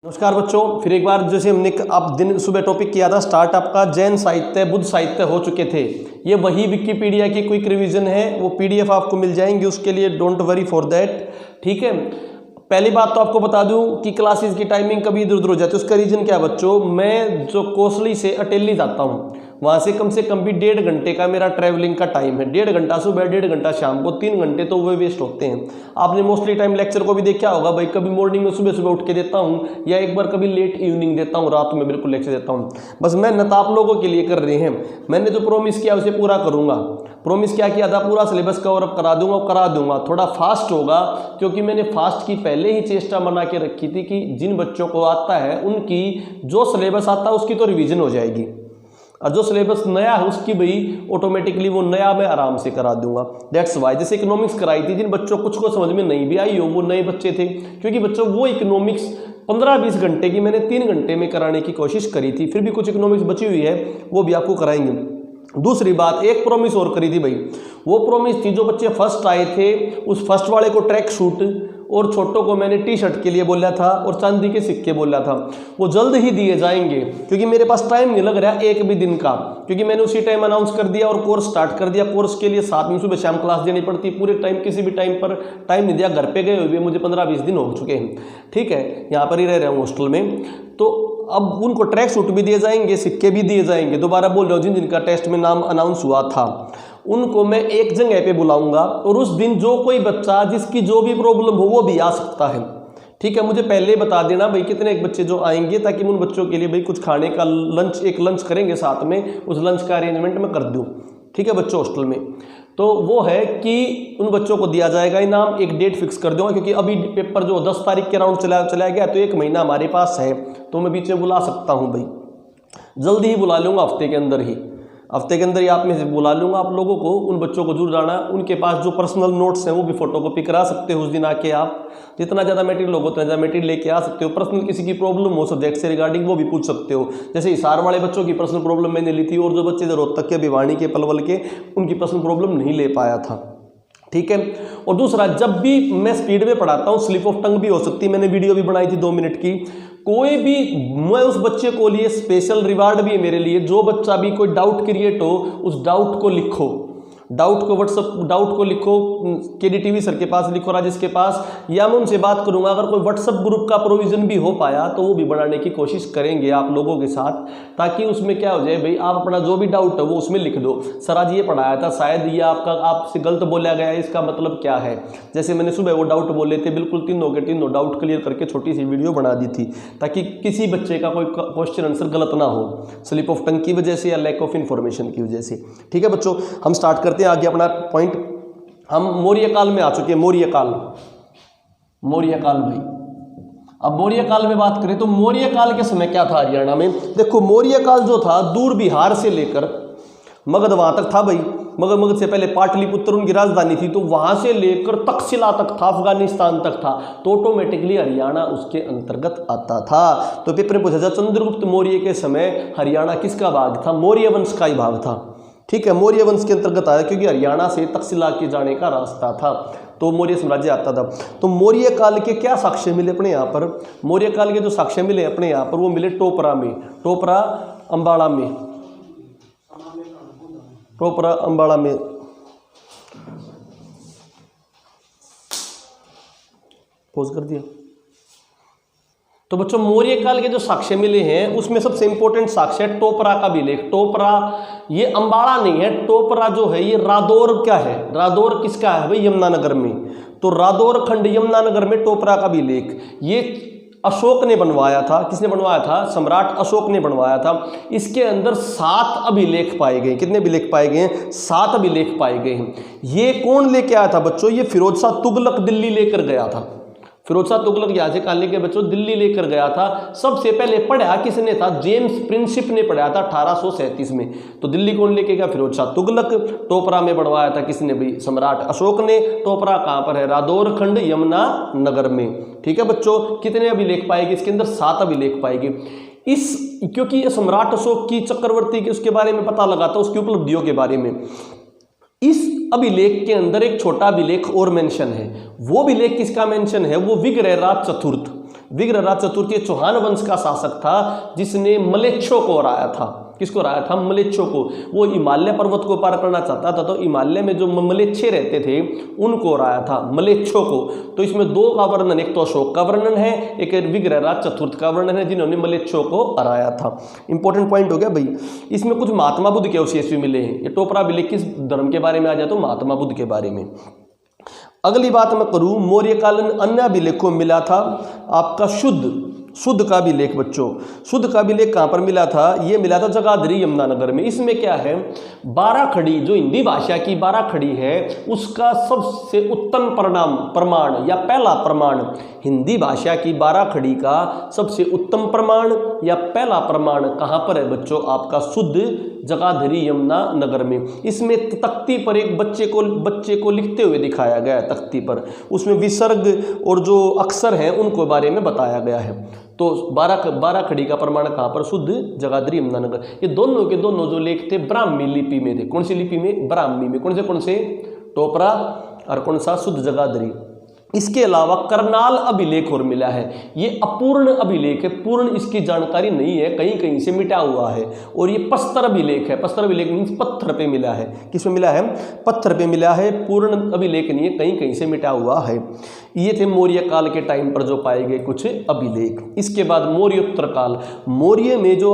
नमस्कार बच्चों, फिर एक बार जैसे हमने आप दिन सुबह टॉपिक किया था स्टार्ट आपका जैन साहित्य बुद्ध साहित्य हो चुके थे। ये वही विकिपीडिया की क्विक रिवीजन है, वो पीडीएफ आपको मिल जाएंगे, उसके लिए डोंट वरी फॉर दैट। ठीक है, पहली बात तो आपको बता दूं कि क्लासेस की टाइमिंग कभी इधर उधर हो जाती है। उसका रीजन क्या है बच्चों, मैं जो कोसली से अटेली जाता हूँ वहाँ से कम से कम भी 1.5 घंटे का मेरा ट्रैवलिंग का टाइम है। 1.5 घंटा सुबह, 1.5 घंटा शाम को, 3 घंटे तो वो वेस्ट होते हैं। आपने मोस्टली टाइम लेक्चर को भी देखा होगा भाई, कभी मॉर्निंग में सुबह सुबह उठ के देता हूँ या एक बार कभी लेट इवनिंग देता हूँ, रात में बिल्कुल लेक्चर देता हूँ। बस मेहनत आप लोगों के लिए कर रहे हैं। मैंने जो प्रॉमिस किया उसे पूरा करूँगा। प्रॉमिस क्या किया था, पूरा सिलेबस कवर अप करा दूंगा, करा दूंगा। थोड़ा फास्ट होगा क्योंकि मैंने फास्ट की पहले ही चेष्टा बना के रखी थी कि जिन बच्चों को आता है उनकी जो सिलेबस आता है उसकी तो रिवीजन हो जाएगी, और जो सिलेबस नया है उसकी भाई ऑटोमेटिकली वो नया मैं आराम से करा दूंगा। दैट्स वाई जैसे इकोनॉमिक्स कराई थी, जिन बच्चों कुछ को समझ में नहीं भी आई हो वो नए बच्चे थे, क्योंकि बच्चों वो इकोनॉमिक्स 15-20 घंटे की मैंने 3 घंटे में कराने की कोशिश करी थी। फिर भी कुछ इकोनॉमिक्स बची हुई है, वो भी आपको कराएंगे। दूसरी बात, एक प्रॉमिस और करी थी भाई, वो प्रॉमिस थी जो बच्चे फर्स्ट आए थे उस फर्स्ट वाले को ट्रैक सूट और छोटों को मैंने टी शर्ट के लिए बोला था और चांदी के सिक्के बोला था। वो जल्द ही दिए जाएंगे क्योंकि मेरे पास टाइम नहीं लग रहा एक भी दिन का, क्योंकि मैंने उसी टाइम अनाउंस कर दिया और कोर्स स्टार्ट कर दिया। कोर्स के लिए 7 दिन सुबह शाम क्लास देनी पड़ती, पूरे टाइम किसी भी टाइम पर टाइम नहीं दिया। घर पे गए हुए मुझे 15-20 दिन हो चुके हैं। ठीक है, यहाँ पर ही रह रहा हूँ हॉस्टल में। तो अब उनको ट्रैक सूट भी दिए जाएंगे, सिक्के भी दिए जाएंगे। दोबारा बोल रहा हूँ, जिन जिनका टेस्ट में नाम अनाउंस हुआ था उनको मैं एक जगह पे बुलाऊंगा और उस दिन जो कोई बच्चा जिसकी जो भी प्रॉब्लम हो वो भी आ सकता है। ठीक है, मुझे पहले बता देना भाई कितने एक बच्चे जो आएंगे, ताकि मैं उन बच्चों के लिए भाई कुछ खाने का लंच, एक लंच करेंगे साथ में, उस लंच का अरेंजमेंट मैं कर दूँ। ठीक है बच्चों, हॉस्टल में तो वो है कि उन बच्चों को दिया जाएगा इनाम। एक डेट फिक्स कर दूंगा क्योंकि अभी पेपर जो 10 तारीख के राउंड चला गया, तो 1 महीना हमारे पास है, तो मैं बीच में बुला सकता हूँ भाई, जल्दी ही बुला लूँगा, हफ्ते के अंदर ही ही आप में से बुला लूँगा आप लोगों को। उन बच्चों को जरूर आना। उनके पास जो पर्सनल नोट्स हैं वो भी फोटोकॉपी करा सकते हो उस दिन आके। आप जितना ज़्यादा मटेरियल होगा उतना ज़्यादा मटेरियल लेके आ सकते हो। पर्सनल किसी की प्रॉब्लम हो सब्जेक्ट से रिगार्डिंग वो भी पूछ सकते हो। जैसे हिसार वाले बच्चों की पर्सनल प्रॉब्लम मैंने ली थी, और जो बच्चे रोहतक के, भिवानी के, पलवल के, उनकी पर्सनल प्रॉब्लम नहीं ले पाया था। ठीक है, और दूसरा, जब भी मैं स्पीड में पढ़ाता हूँ स्लिप ऑफ टंग भी हो सकती है। मैंने वीडियो भी बनाई थी 2 मिनट की। कोई भी, मैं उस बच्चे को लिए स्पेशल रिवार्ड भी है मेरे लिए। जो बच्चा भी कोई डाउट क्रिएट हो उस डाउट को लिखो, डाउट को व्हाट्सअप डाउट को लिखो, केडीटीवी सर के पास लिखो, राजेश के पास, या मैं उनसे बात करूंगा। अगर कोई व्हाट्सअप ग्रुप का प्रोविजन भी हो पाया तो वो भी बनाने की कोशिश करेंगे आप लोगों के साथ, ताकि उसमें क्या हो जाए भाई, आप अपना जो भी डाउट है वो उसमें लिख दो। सर आज ये पढ़ाया था, शायद ये आपसे गलत बोला गया है, इसका मतलब क्या है। जैसे मैंने सुबह वो डाउट बोले थे, बिल्कुल तीनों के तीनों डाउट क्लियर करके छोटी सी वीडियो बना दी थी, ताकि किसी बच्चे का कोई क्वेश्चन आंसर गलत ना हो, स्लिप ऑफ टंग की वजह से या लैक ऑफ इन्फॉर्मेशन की वजह से। ठीक है बच्चों, हम स्टार्ट करते हैं आगे अपना पॉइंट। हम मौर्य काल में आ चुके हैं। मौर्य काल भाई, अब मौर्य काल में बात करें तो मौर्य काल के समय क्या था हरियाणा में। देखो, मौर्य काल जो था दूर बिहार से लेकर मगध वहां तक था भाई। मगध से पहले पाटलिपुत्र उनकी राजधानी थी, तो वहां से लेकर तक्षशिला तक था, अफगानिस्तान तक था, तो ऑटोमेटिकली हरियाणा उसके अंतर्गत आता था। तो पेपर में पूछा था चंद्रगुप्त मौर्य के समय हरियाणा किसका भाग था, मौर्य वंश का ही भाग था। ठीक है, मौर्य वंश के अंतर्गत आया क्योंकि हरियाणा से तक्षशिला के जाने का रास्ता था, तो मौर्य साम्राज्य आता था। तो मौर्य काल के क्या साक्ष्य मिले अपने यहाँ पर, मौर्य काल के जो साक्ष्य मिले अपने यहाँ पर वो मिले टोपरा में, टोपरा अंबाड़ा में, टोपरा अंबाड़ा में। पॉज कर दिया। तो बच्चों, मौर्य काल के जो साक्ष्य मिले हैं उसमें सबसे इंपॉर्टेंट साक्ष्य है टोपरा का अभिलेख। टोपरा ये अंबाड़ा नहीं है, टोपरा जो है ये रादौर क्या है, रादौर किसका है भाई, यमुनानगर में। तो रादौर खंड यमुनानगर में टोपरा का अभिलेख ये अशोक ने बनवाया था। किसने बनवाया था, सम्राट अशोक ने बनवाया था। इसके अंदर 7 अभिलेख पाए गए। कितने अभिलेख पाए गए हैं, 7 अभिलेख पाए गए हैं। ये कौन लेके आया था बच्चों, ये फिरोज शाह तुगलक दिल्ली लेकर गया था। फिरोज शाह तुगलक यहाँ से कालने के बच्चों दिल्ली लेकर गया था। सबसे पहले पढ़ा किसने था, जेम्स प्रिंसिप ने पढ़ाया था 1837 में। तो दिल्ली कौन लेके गया, फिरोज शाह तुगलक। टोपरा में बनवाया था किसने भाई, सम्राट अशोक ने। टोपरा कहाँ पर है, रादौर खंड यमुना नगर में। ठीक है बच्चों, कितने अभिलेख पाएगी इसके अंदर, 7 अभिलेख पाएगी। क्योंकि ये सम्राट अशोक की चक्रवर्ती के उसके बारे में पता लगा था, उसकी उपलब्धियों के बारे में। इस अभिलेख के अंदर एक छोटा अभिलेख और मेंशन है। वो अभिलेख किसका मेंशन है, वो विग्रहराज चतुर्थ। विग्रहराज चतुर्थ ये चौहान वंश का शासक था जिसने मलेच्छों को हराया था। किसको हराया था? मलेच्छों को। वो हिमालय पर्वत को पार करना चाहता था तो हिमालय में जो मलेच्छे रहते थे उनको हराया था, मलेच्छों को। तो इसमें दो का वर्णन, एक तो अशोक का वर्णन है, एक विग्रहराज चतुर्थ का वर्णन है जिन्होंने मलेच्छों को हराया था। इंपॉर्टेंट पॉइंट हो गया भाई। इसमें कुछ महात्मा बुद्ध के अवशेष भी मिले हैं। ये टोपरा अभिलेख किस धर्म के बारे में आ जाए तो महात्मा बुद्ध के बारे में। अगली बात मैं करूं, मौर्यकालीन अन्य अभिलेखों में मिला था आपका शुद्ध का अभिलेख। बच्चों शुद्ध का अभिलेख कहाँ पर मिला था? ये मिला था जगाधरी यमुनानगर में। इसमें क्या है, 12 खड़ी जो हिंदी भाषा की 12 खड़ी है उसका सबसे उत्तम प्रमाण या पहला प्रमाण, हिंदी भाषा की 12 खड़ी का सबसे उत्तम प्रमाण या पहला प्रमाण कहाँ पर है बच्चों? आपका शुद्ध जगाधरी यमुनानगर में। इसमें तख्ती पर एक बच्चे को लिखते हुए दिखाया गया है तख्ती पर, उसमें विसर्ग और जो अक्षर हैं उनको बारे में बताया गया है। तो 12 खड़ी का प्रमाण कहाँ पर? शुद्ध जगाधरी यमुनानगर। ये दोनों के दोनों जो लेख थे ब्राह्मी लिपि में थे। कौन सी लिपि में? ब्राह्मी में। कौन से? टोपरा और कौन सा? शुद्ध जगाधरी। इसके अलावा करनाल अभिलेख और मिला है। ये अपूर्ण अभिलेख है, पूर्ण इसकी जानकारी नहीं है, कहीं कहीं से मिटा हुआ है। और ये पस्तर अभिलेख है। पस्तर अभिलेख मीन्स पत्थर पे मिला है। किस पे मिला है? पत्थर पे मिला है, पूर्ण अभिलेख नहीं है, कहीं कहीं से मिटा हुआ है। ये थे मौर्य काल के टाइम पर जो पाए गए कुछ अभिलेख। इसके बाद मौर्योत्तर काल। मौर्य में जो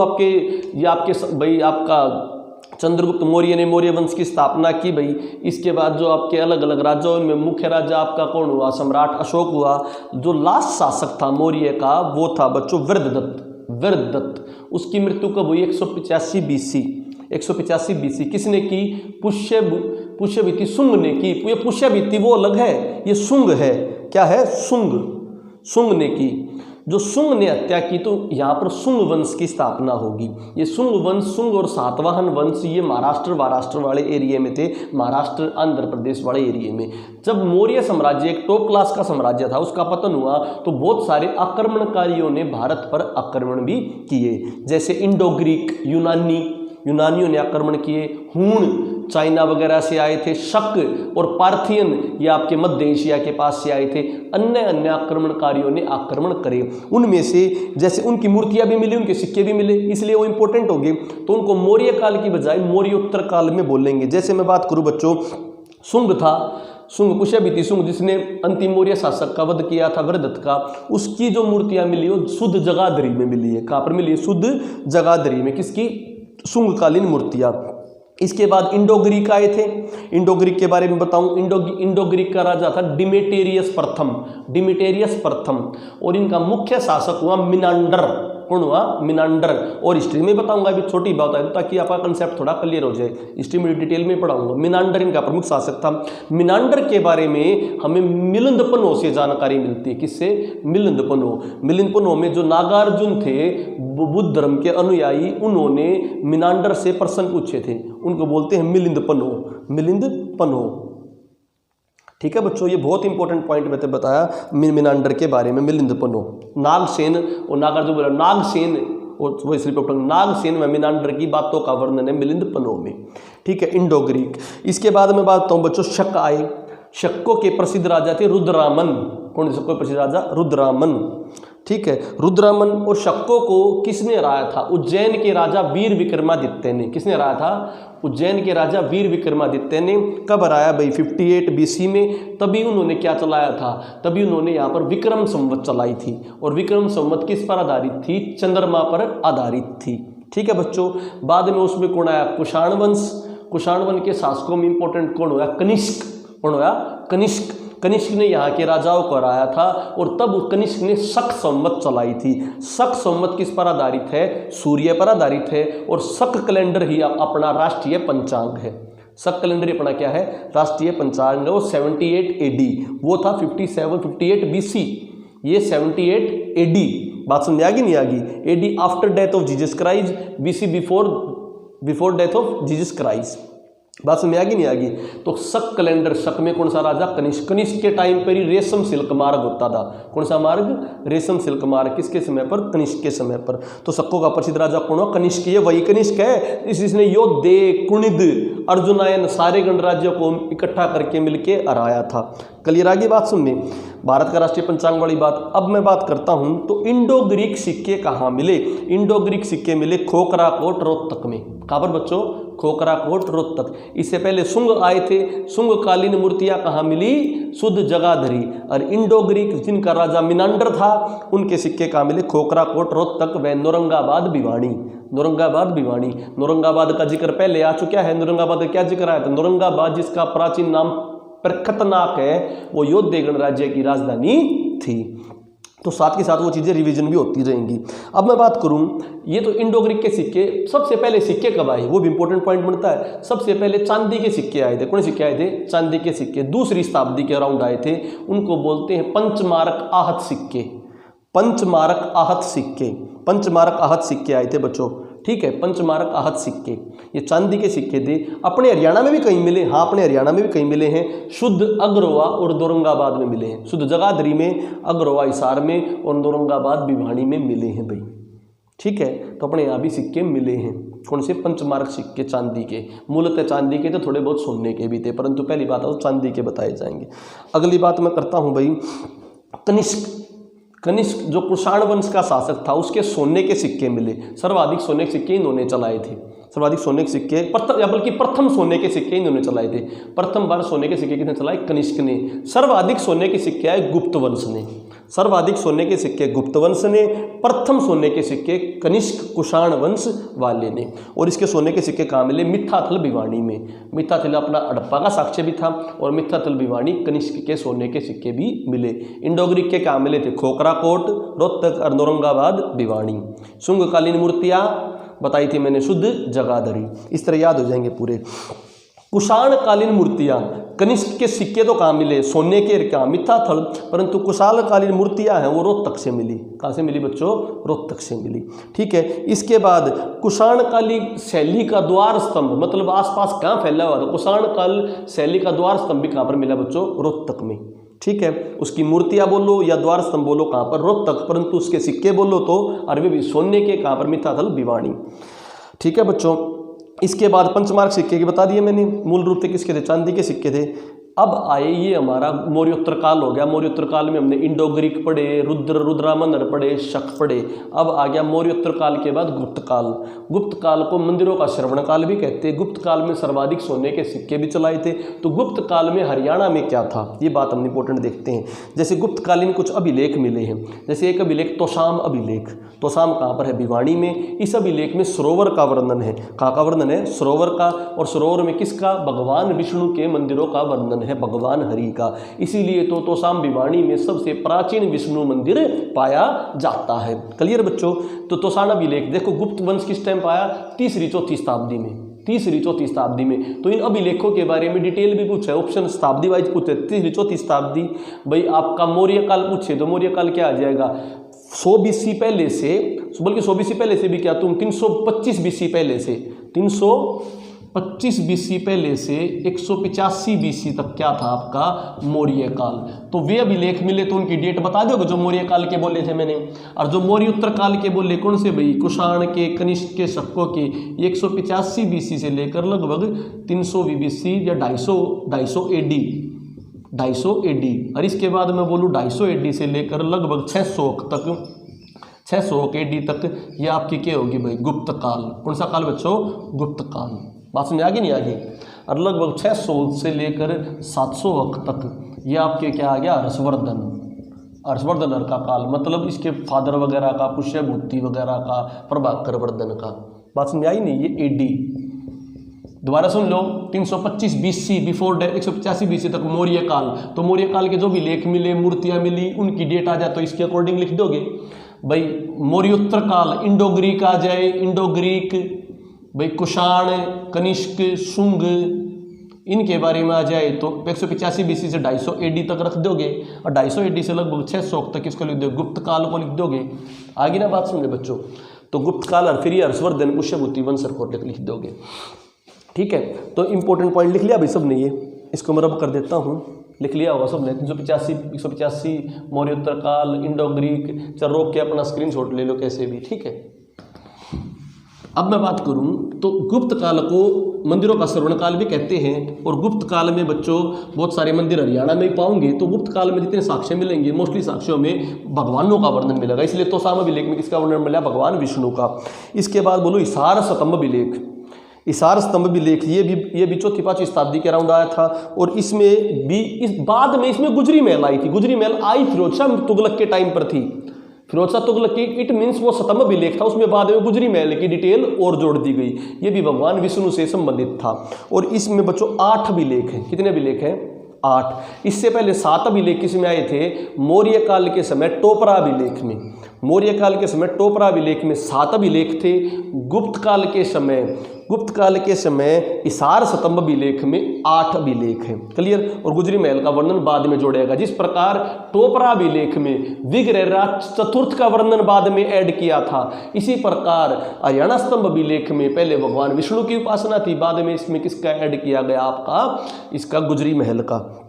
आपका चंद्रगुप्त मौर्य ने मौर्य वंश की स्थापना की भाई। इसके बाद जो आपके अलग अलग राज्यों में मुख्य राजा आपका कौन हुआ? सम्राट अशोक हुआ। जो लास्ट शासक था मौर्य का वो था बच्चों वृद्धदत्त। उसकी मृत्यु कब हुई? 185 BC। 185 BC। किसने की? पुष्यभीति शुंग ने की। ये पुष्यभीति वो अलग है, ये शुंग है। क्या है? शुंग ने की। जो शुंग ने हत्या की तो यहाँ पर शुंग वंश की स्थापना होगी। ये शुंग वंश, शुंग और सातवाहन वंश ये महाराष्ट्र वाले एरिया में थे, महाराष्ट्र आंध्र प्रदेश वाले एरिया में। जब मौर्य साम्राज्य एक टॉप क्लास का साम्राज्य था, उसका पतन हुआ तो बहुत सारे आक्रमणकारियों ने भारत पर आक्रमण भी किए, जैसे इंडो ग्रीक यूनानियों ने आक्रमण किए, हूण चाइना वगैरह से आए थे, शक और पार्थियन ये आपके मध्य एशिया के पास से आए थे। अन्य आक्रमणकारियों ने आक्रमण करे। उनमें से जैसे उनकी मूर्तियां भी मिली, उनके सिक्के भी मिले, इसलिए वो इंपॉर्टेंट हो गए। तो उनको मौर्य काल की बजाय मौर्योत्तर काल में बोलेंगे। जैसे मैं बात करूं बच्चों, शुंग था, शुंग पुष्यभीति शुंग जिसने अंतिम मौर्य शासक का वध किया था वृद्धदत्त का, उसकी जो मूर्तियां मिली वो शुद्ध जगाधरी में मिली है। कहाँ पर मिली है? शुद्ध जगाधरी में। किसकी? शुंगकालीन मूर्तियां। इसके बाद इंडो ग्रीक आए थे। इंडो ग्रीक के बारे में बताऊं, इंडो ग्रीक का राजा था डिमेटेरियस प्रथम और इनका मुख्य शासक हुआ मिनांडर। कौन हुआ? मिनांडर। और हिस्ट्री में बताऊंगा, अभी छोटी बात है ताकि आपका कंसेप्ट थोड़ा क्लियर हो जाए। हिस्ट्री में डिटेल में पढ़ाऊंगा। मिनांडर इनका प्रमुख शासक था। मिनांडर के बारे में हमें मिलिंदपनो से जानकारी मिलती है। किससे? मिलिंदपनो में जो नागार्जुन थे बुद्ध धर्म के अनुयायी, उन्होंने मिनांडर से प्रश्न पूछे थे, उनको बोलते हैं मिलिंदपनो। ठीक है बच्चों, ये बहुत इंपॉर्टेंट पॉइंट मैंने बताया मिनांडर के बारे में। मिलिंदपनो, नागसेन और नागार्जुन बोला नागसेन और वही श्रीपोटंग नागसेन में मिनांडर की बातों का वर्णन है मिलिंदपनो में। ठीक है, इंडो ग्रीक। इसके बाद मैं बात बताऊँ बच्चों, शक आए। शक्कों के प्रसिद्ध राजा थे रुद्रामन। कौन शक्कों के प्रसिद्ध राजा? रुद्रामन। ठीक है, रुद्रामन और शक्कों को किसने हराया था? उज्जैन के राजा वीर विक्रमादित्य ने। किसने हराया था? उज्जैन के राजा वीर विक्रमादित्य ने। कब हराया भाई? 58 BC में। तभी उन्होंने क्या चलाया था? तभी उन्होंने यहाँ पर विक्रम संवत चलाई थी। और विक्रम संवत किस पर आधारित थी? चंद्रमा पर आधारित थी। ठीक है बच्चों, बाद में उसमें कौन आया? कुषाण वंश। कुषाण वंश के शासकों में इंपॉर्टेंट कौन हुआ? कनिष्क। कौन हुआ? कनिष्क। कनिष्क ने यहाँ के राजाओं को हराया था और तब कनिष्क ने शक संवत चलाई थी। शक संवत किस पर आधारित है? सूर्य पर आधारित है। और शक कैलेंडर ही अपना राष्ट्रीय पंचांग है। शक कैलेंडर अपना क्या है? राष्ट्रीय पंचांग है। वो 78 AD, वो था 58 BC, ये 78 AD। बात समझ आ गई नहीं आ गई? AD after death of Jesus Christ, BC before death of Jesus Christ. बात समझ आ गई नहीं आ गई? तो शक कैलेंडर, शक में कौन सा राजा? कनिष्क। कनिष्क के टाइम पर ही रेशम सिल्क मार्ग होता था। कौन सा मार्ग? रेशम सिल्क मार्ग। किसके समय पर? कनिष्क के समय पर। तो शकों का प्रसिद्ध राजा कौन हो? कनिष्क। ये वही कनिष्क है जिसने योद्धे, कुणिद, अर्जुनायन सारे गणराज्यों को इकट्ठा करके मिलके हराया था। क्लियर आ गई बात? सुनने भारत का राष्ट्रीय पंचांग वाली बात। अब मैं बात करता हूं तो इंडो ग्रीक सिक्के कहाँ मिले? इंडो ग्रीक सिक्के मिले खोखराकोट, रोहतक में। कहाँ पर बच्चों? खोखराकोट, रोहतक। इससे पहले शुंग आए थे। शुंग कालीन मूर्तियां कहाँ मिली? शुद्ध जगाधरी। और इंडो ग्रीक जिनका राजा मिनांडर था उनके सिक्के कहाँ मिले? खोखराकोट, रोहतक व नौरंगाबाद, भिवानी। नौरंगाबाद, भिवानी। नौरंगाबाद का जिक्र पहले आ चुका है। नौरंगाबाद का क्या जिक्र आया था? नौरंगाबाद जिसका प्राचीन नाम प्रखतनाक है, वो योद्धे गणराज्य की राजधानी थी। तो साथ के साथ वो चीज़ें रिवीजन भी होती रहेंगी। अब मैं बात करूं, ये तो इंडो ग्रीक के सिक्के। सबसे पहले सिक्के कब आए? वो भी इंपॉर्टेंट पॉइंट बनता है। सबसे पहले चांदी के सिक्के आए थे। कौन सिक्के आए थे? चांदी के सिक्के। दूसरी शताब्दी के अराउंड आए थे। उनको बोलते हैं पंचमारक आहत सिक्के। पंचमारक आहत सिक्के। पंचमारक आहत सिक्के आए थे बच्चों, ठीक है। पंचमारक आहत सिक्के ये चांदी के सिक्के थे। अपने हरियाणा में भी कहीं मिले। हाँ, अपने हरियाणा में भी कहीं मिले हैं। शुद्ध अग्रवा और औरंगाबाद में मिले हैं। शुद्ध जगाधरी में, अग्रवा हिसार में और औरंगाबाद भिवानी में मिले हैं भाई, ठीक है। तो अपने यहाँ भी सिक्के मिले हैं। कौन से? पंचमारक सिक्के चांदी के। मूलतः चांदी के थे, थोड़े बहुत सोने के भी थे, परंतु पहली बात है चांदी के बताए जाएंगे। अगली बात मैं करता हूँ भाई, कनिष्क। कनिष्क जो कुषाण वंश का शासक था, उसके सोने के सिक्के मिले। सर्वाधिक सोने के सिक्के इन्होंने चलाए थे। सर्वाधिक सोने के सिक्के बल्कि प्रथम सोने के सिक्के इन्होंने चलाए थे। प्रथम बार सोने के सिक्के किसने चलाए? कनिष्क ने। सर्वाधिक सोने के सिक्के आए गुप्त वंश ने। सर्वाधिक सोने के सिक्के गुप्त वंश ने। प्रथम सोने के सिक्के कनिष्क कुषाण वंश वाले ने। और इसके सोने के सिक्के कहाँ मिले? मिथ्याथल, भिवानी में। मिथ्याथल अपना हड़प्पा का साक्ष्य भी था और मिथ्याथल, भिवानी कनिष्क के सोने के सिक्के भी मिले। इंडो ग्रीक के कहाँ मिले थे? खोखराकोट, रोहतक और औरंगाबाद, भिवानी। शुंगकालीन मूर्तियाँ बताई थी मैंने, शुद्ध जगाधरी। इस तरह याद हो जाएंगे पूरे। कुषाण कालीन मूर्तियां, कनिष्क के सिक्के तो कहाँ मिले? सोने के कहाँ? मिथ्याथल। परंतु कुषाण कालीन मूर्तियां हैं वो रोहतक से मिली। कहाँ से मिली बच्चों? रोहतक से मिली, ठीक है। इसके बाद कुषाण काली शैली का द्वार स्तंभ, मतलब आसपास कहाँ फैला हुआ था? कुषाण काल शैली का द्वार स्तंभ भी कहाँ पर मिला बच्चों? रोहतक में, ठीक है। उसकी मूर्तियां बोलो या द्वार स्तंभ बोलो कहाँ पर? रोहतक। परंतु उसके सिक्के बोलो तो अरबी भी सोने के कहाँ पर? मिथ्याथल, भिवानी, ठीक है बच्चों। इसके बाद पंचमार्क सिक्के की बता दिए मैंने, मूल रूप से किसके थे? चांदी के सिक्के थे। अब आए ये हमारा मौर्योत्तर काल हो गया। मौर्योत्तर काल में हमने इंडो ग्रीक पढ़े, रुद्रामंदर पढ़े, शक पढ़े। अब आ गया मौर्योत्तर काल के बाद गुप्त काल। गुप्त काल को मंदिरों का श्रवण काल भी कहते हैं। गुप्त काल में सर्वाधिक सोने के सिक्के भी चलाए थे। तो गुप्त काल में हरियाणा में क्या था, ये बात हम इंपॉर्टेंट देखते हैं। जैसे गुप्तकालीन कुछ अभिलेख मिले हैं। जैसे एक अभिलेख तोशाम अभिलेख। तोशाम कहाँ पर है? भिवानी में। इस अभिलेख में सरोवर का वर्णन है। कहाँ का वर्णन है? सरोवर का। और सरोवर में किसका? भगवान विष्णु के मंदिरों का वर्णन है, भगवान हरि का। इसीलिए तो तोशाम भिवानी में सबसे प्राचीन विष्णु मंदिर पाया जाता है। क्लियर बच्चों? तो तोशाम अभिलेख देखो, गुप्त वंश किस टाइम पाया? 3री-4थी शताब्दी में। 3री-4थी शताब्दी में। तो इन अभिलेखों के बारे में डिटेल भी पूछा है, ऑप्शन शताब्दी वाइज पूछे। 3री-4थी शताब्दी भाई आपका मौर्य काल पूछे तो मौर्य काल क्या आ जाएगा? 100 BC पहले से, बल्कि 100 BC पहले से भी क्या, तुम 325 BC पहले से, 325 BC पहले से 185 BC तक क्या था आपका? मौर्य काल। तो वे अभिलेख मिले तो उनकी डेट बता दोगे जो मौर्य काल के बोले थे मैंने। और जो मौर्योत्तर काल के बोले कौन से भाई? कुषाण के, कनिष्क के, शकों के। 185 BC से लेकर लगभग 300 BC या 250 AD, 250 AD। और इसके बाद मैं बोलूँ 250 AD से लेकर लगभग 600 तक, 600 AD तक ये आपकी क्या होगी भाई? गुप्त काल। कौन सा काल बच्चों? गुप्त काल। बात समझ आ गई नहीं आ गई? और लगभग 600 से लेकर 700 तक ये आपके क्या आ गया? हर्षवर्धन। हर्षवर्धन का काल, मतलब इसके फादर वगैरह का, पुष्यभूति वगैरह का, प्रभाकर वर्धन का। बात समझ आई नहीं? ये AD। दोबारा सुन लो, 325 BC बिफोर 185 BC तक मौर्य काल। तो मौर्य काल के जो भी लेख मिले, मूर्तियां मिली, उनकी डेट आ जाए तो इसके अकॉर्डिंग लिख दोगे भाई। मौर्योत्तर काल इंडो ग्रीक आ जाए, इंडो ग्रीक भाई, कुषाण, कनिष्क, शुंग, इनके बारे में आ जाए तो 185 BC से 250 AD तक रख दोगे। और 250 AD से लगभग 600 तक इसको लिख दोगे, गुप्त काल को लिख दोगे। आगे ना बात समझे बच्चों? तो गुप्त काल और फिर ये हर्षवर्धन, पुष्यभूति वंश को लिख दोगे। ठीक है, तो इंपॉर्टेंट पॉइंट लिख लिया भाई सब ने, ये इसको मैं रब कर देता हूँ, लिख लिया होगा सबने। 385 मौर्योत्तर काल, इंडो ग्रीक, चल रोक के अपना स्क्रीनशॉट ले लो कैसे भी, ठीक है। अब मैं बात करूं तो गुप्त काल को मंदिरों का श्रवण काल भी कहते हैं, और गुप्त काल में बच्चों बहुत सारे मंदिर हरियाणा में ही पाओगे। तो गुप्त काल में जितने साक्ष्य मिलेंगे मोस्टली साक्ष्यों में भगवानों का वर्णन मिलेगा, इसलिए तोसाम अभिलेख में किसका वर्णन मिला, भगवान विष्णु का। इसके बाद बोलो हिसार स्तंभ अभिलेख, हिसार स्तंभ अभिलेख ये भी 4वीं-5वीं शताब्दी के अराउंड आया था, और इसमें भी इस बाद में इसमें गुजरी महल आई थी। गुजरी महल आई फिरोज शाह तुगलक के टाइम पर थी, फिरोज शाह तुगलक की, इट मीन्स वो स्तंभ अभिलेख था, उसमें बाद में गुजरी महल की डिटेल और जोड़ दी गई। ये भी भगवान विष्णु से संबंधित था, और इसमें बच्चों 8 अभिलेख हैं। कितने अभिलेख हैं, 8। इससे पहले 7 अभिलेख किसमें आए थे, मौर्य काल के समय टोपरा अभिलेख में। मौर्य काल के समय टोपरा अभिलेख में 7 अभिलेख थे। गुप्त काल के समय हिसार स्तंभ अभिलेख में 8 अभिलेख हैं। क्लियर। और गुजरी महल का वर्णन बाद में जोड़ेगा। जिस प्रकार टोपरा अभिलेख में विग्रहराज चतुर्थ का वर्णन बाद में ऐड किया था, इसी प्रकार हरियाणा स्तंभ अभिलेख में पहले भगवान विष्णु की उपासना थी, बाद में इसमें किसका ऐड किया गया, आपका इसका गुजरी महल का।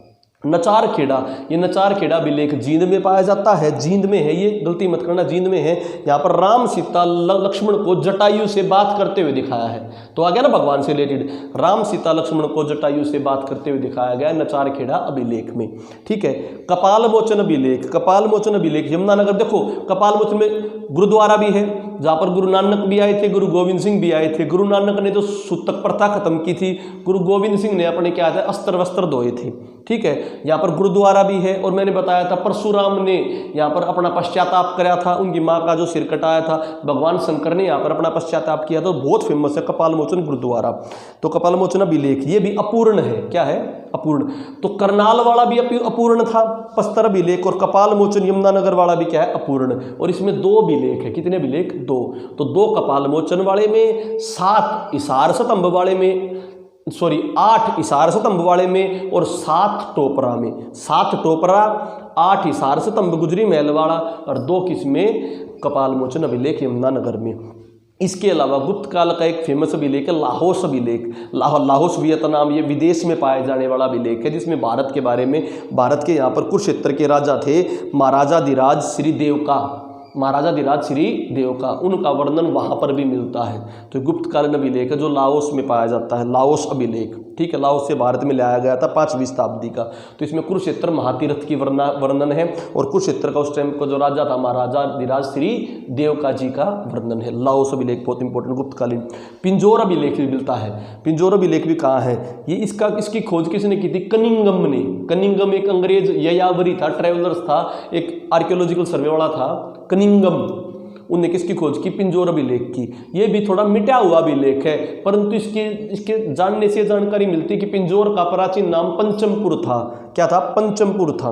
नचार खेड़ा, ये नचार खेड़ा अभिलेख जींद में पाया जाता है, जींद में है, ये गलती मत करना, जींद में है। यहाँ पर राम सीता लक्ष्मण को जटायु से बात करते हुए दिखाया है, तो आ गया ना भगवान से रिलेटेड, राम सीता लक्ष्मण को जटायु से बात करते हुए दिखाया गया नचार खेड़ा अभिलेख में। ठीक है। कपाल मोचन अभिलेख, कपाल मोचन अभिलेख यमुनानगर, देखो कपाल मोचन में गुरुद्वारा भी है, जहाँ पर गुरु नानक भी आए थे, गुरु गोविंद सिंह भी आए थे। गुरु नानक ने जो सूतक प्रथा खत्म की थी, गुरु गोविंद सिंह ने अपने क्या था, अस्त्र वस्त्र धोए थे। ठीक है। यहाँ पर गुरुद्वारा भी है, और मैंने बताया था परशुराम ने यहाँ पर अपना पश्चाताप कराया था, उनकी माँ का जो सिर कटाया था, भगवान शंकर ने यहाँ पर अपना पश्चाताप किया था। बहुत फेमस है कपाल मोचन गुरुद्वारा। तो कपाल मोचन अभिलेख ये भी अपूर्ण है, क्या है, अपूर्ण। तो करनाल वाला भी अपूर्ण था पस्तर अभिलेख, और कपाल मोचन यमुनानगर वाला भी क्या है, अपूर्ण। और इसमें 2 अभिलेख है, कितने अभिलेख, 2। तो 2 कपाल मोचन वाले में, 7 हिसार स्तंभ वाले में, 8 हिसार स्तंभ वाले में, और 7 टोपरा में। 7 टोपरा, 8 हिसार स्तंभ गुजरी महल वाला, और 2 किसमें, कपाल मोचन अभिलेख यमुनानगर में। इसके अलावा गुप्त काल का एक फेमस अभिलेख है लाहौस अभिलेख। लाहौस वियतनाम, ये विदेश में पाए जाने वाला अभिलेख है, जिसमें भारत के बारे में, भारत के यहाँ पर कुरुक्षेत्र के राजा थे महाराजाधिराज श्रीदेव का, महाराजाधिराज श्रीदेव का, उनका वर्णन वहाँ पर भी मिलता है। तो गुप्तकालीन अभिलेख है जो लाओस में पाया जाता है, लाओस अभिलेख। ठीक है। लाओस से भारत में लाया गया था 5वीं शताब्दी का। तो इसमें कुरुक्षेत्र महातीरथ की वर्णन है, और कुरुक्षेत्र का उस टाइम का जो राजा था महाराजाधिराज श्रीदेव का जी का वर्णन है। लाओस अभिलेख बहुत इंपॉर्टेंट गुप्तकालीन। पिंजौर अभिलेख भी मिलता है। पिंजौर अभिलेख भी कहाँ है, ये इसकी खोज किसने की थी, कनिंगम ने। कनिंगम एक अंग्रेज यायावरी था, ट्रेवलर्स था, एक आर्कियोलॉजिकल सर्वे वाला था कनिंगम, उनने किसकी खोज की, पिंजौर अभिलेख की। ये भी थोड़ा मिटा हुआ अभिलेख है, परंतु इसके जानने से जानकारी मिलती है कि पिंजौर का प्राचीन नाम पंचमपुर था। क्या था, पंचमपुर था।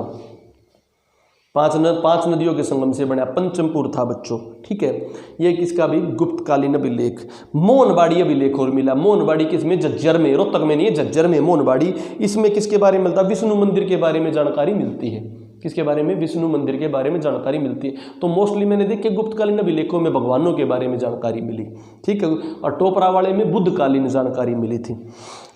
5 नदियों के संगम से बना पंचमपुर था बच्चों। ठीक है। ये किसका भी गुप्तकालीन अभिलेख। मोहनबाड़ी अभिलेख और मिला। मोहनबाड़ी किसमें, झज्जर में, रोहतक में नहीं है, झज्जर में मोहनबाड़ी। इसमें किसके बारे में मिलता है, विष्णु मंदिर के बारे में जानकारी मिलती है। किसके बारे में, विष्णु मंदिर के बारे में जानकारी मिलती है। तो मोस्टली मैंने देखे गुप्तकालीन अभिलेखों में भगवानों के बारे में जानकारी मिली। ठीक है। और टोपरा वाले में बुद्धकालीन जानकारी मिली थी।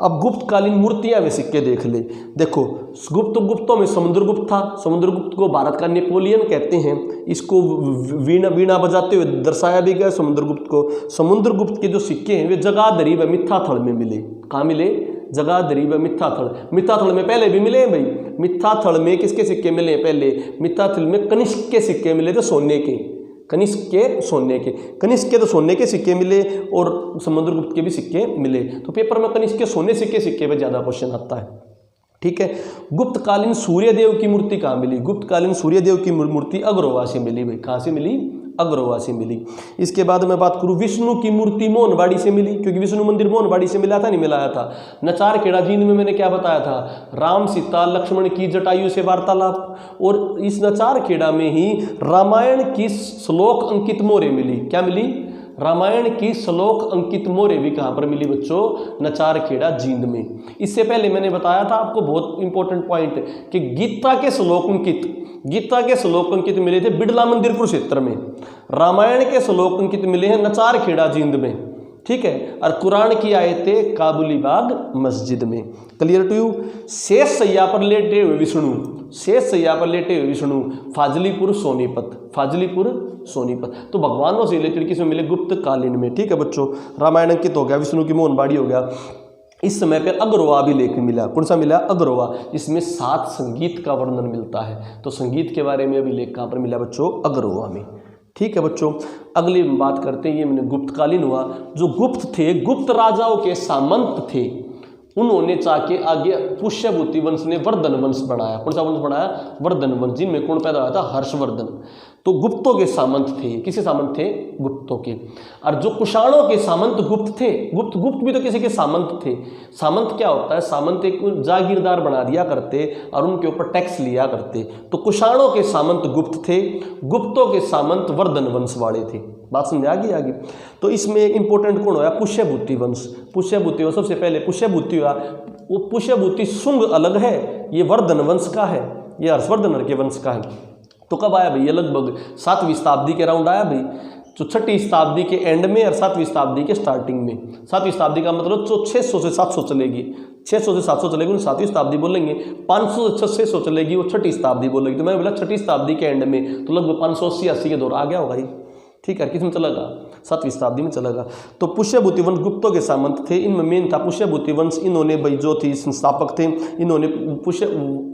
अब गुप्तकालीन मूर्तियां वे सिक्के देख ले। देखो गुप्तों में समुद्रगुप्त था। समुद्रगुप्त को भारत का नेपोलियन कहते हैं। इसको वीणा बजाते हुए दर्शाया भी गया समुद्रगुप्त को। समुद्रगुप्त के जो सिक्के हैं वे जगाधरी व मिथ्याथल में मिले। कहाँ मिले, जगाधरी व मिथ्याथल। मिथ्याथल में पहले भी मिले हैं भाई। मिथ्याथल में किसके सिक्के मिले पहले, मिथ्याथल में कनिष्क के सिक्के मिले थे, सोने के। कनिष्क के सोने के, कनिष्क के तो सोने के सिक्के मिले, और समुद्रगुप्त के भी सिक्के मिले। तो पेपर में कनिष्क के सोने सिक्के पे ज़्यादा क्वेश्चन आता है। ठीक है। गुप्तकालीन सूर्यदेव की मूर्ति कहाँ मिली, गुप्तकालीन सूर्यदेव की मूर्ति अग्रोवा से मिली भाई। कहाँ से मिली, अग्रोवा से मिली। इसके बाद मैं बात करूं, विष्णु की मूर्ति मोहनबाड़ी से मिली, क्योंकि विष्णु मंदिर मोहनबाड़ी से मिला था, नहीं मिलाया था। नचार खेड़ा जींद में मैंने क्या बताया था, राम सीता लक्ष्मण की जटायु से वार्तालाप। और इस नचार खेड़ा में ही रामायण की श्लोक अंकित मोहरें मिली। क्या मिली, रामायण की श्लोक अंकित मोहरें भी कहाँ पर मिली बच्चों, नचार खेड़ा जींद में। इससे पहले मैंने बताया था आपको बहुत इंपॉर्टेंट पॉइंट कि गीता के श्लोक अंकित मिले थे बिड़ला मंदिर कुरुक्षेत्र में। रामायण के श्लोक अंकित मिले हैं नचार खेड़ा जींद में। ठीक है। और कुरान की आयतें काबुली बाग मस्जिद में। Clear to you. शेष सैया पर लेटे हुए विष्णु, शेष सैया पर लेटे हुए विष्णु, फाजलीपुर सोनीपत, फाजलीपुर सोनीपत। तो भगवानों से रिलेटेड किसमें मिले? गुप्त कालीन में। ठीक है बच्चों। रामायण अंकित हो गया, विष्णु की मोहनबाड़ी हो गया। इस समय पे अग्रवा भी लेख मिला। कौन सा मिला? अग्रवा, जिसमें 7 संगीत का वर्णन मिलता है। तो संगीत के बारे में भी लेख कहाँ पर मिला बच्चों? अग्रवा में। ठीक है बच्चों। अगली बात करते हैं, ये मैंने गुप्तकालीन हुआ। जो गुप्त थे, गुप्त राजाओं के सामंत थे, उन्होंने चाके आगे पुष्यभूति वंश ने वर्धन वंश बनाया। कौन सा वंश बनाया? वर्धन वंश, जिनमें कौन पैदा हुआ था? हर्षवर्धन। तो गुप्तों के सामंत थे। किसके सामंत थे? गुप्तों के। और जो कुषाणों के सामंत गुप्त थे, गुप्त भी तो किसी के सामंत थे। सामंत क्या होता है? सामंत एक जागीरदार बना दिया करते और उनके ऊपर टैक्स लिया करते। तो कुषाणों के सामंत गुप्त थे, गुप्तों के सामंत वर्धन वंश वाले थे। बात समझ आ गई आगे? तो इसमें इंपॉर्टेंट कौन हुआ? पुष्यभूति वंश। पुष्यभूति वंश सबसे पहले पुष्यभूति हुआ। वो पुष्यभूति शुंग अलग है, ये वर्धन वंश का है, ये हर्षवर्धन के वंश का है। तो कब आया भाई? ये लगभग 7वीं शताब्दी के राउंड आया भाई। जो 6वीं शताब्दी के एंड में और 7वीं शताब्दी के स्टार्टिंग में। 7वीं शताब्दी का मतलब जो 600 से 700 चलेगी, 600 से 700 चलेगी, उन्हें 7वीं शताब्दी बोलेंगे। 500 से 600 चलेगी, वो 6वीं शताब्दी बोलेगी। तो मैंने बोला 6वीं शताब्दी के एंड में, तो लगभग 580-80 के दौर आ गया होगा। ठीक है। किस में चलेगा? 7वीं शताब्दी में चलेगा। तो पुष्यभूति वंश गुप्तों के सामंत थे। इनमें मेन था पुष्यभूति वंश। इन्होंने भाई जो थी संस्थापक थे, इन्होंने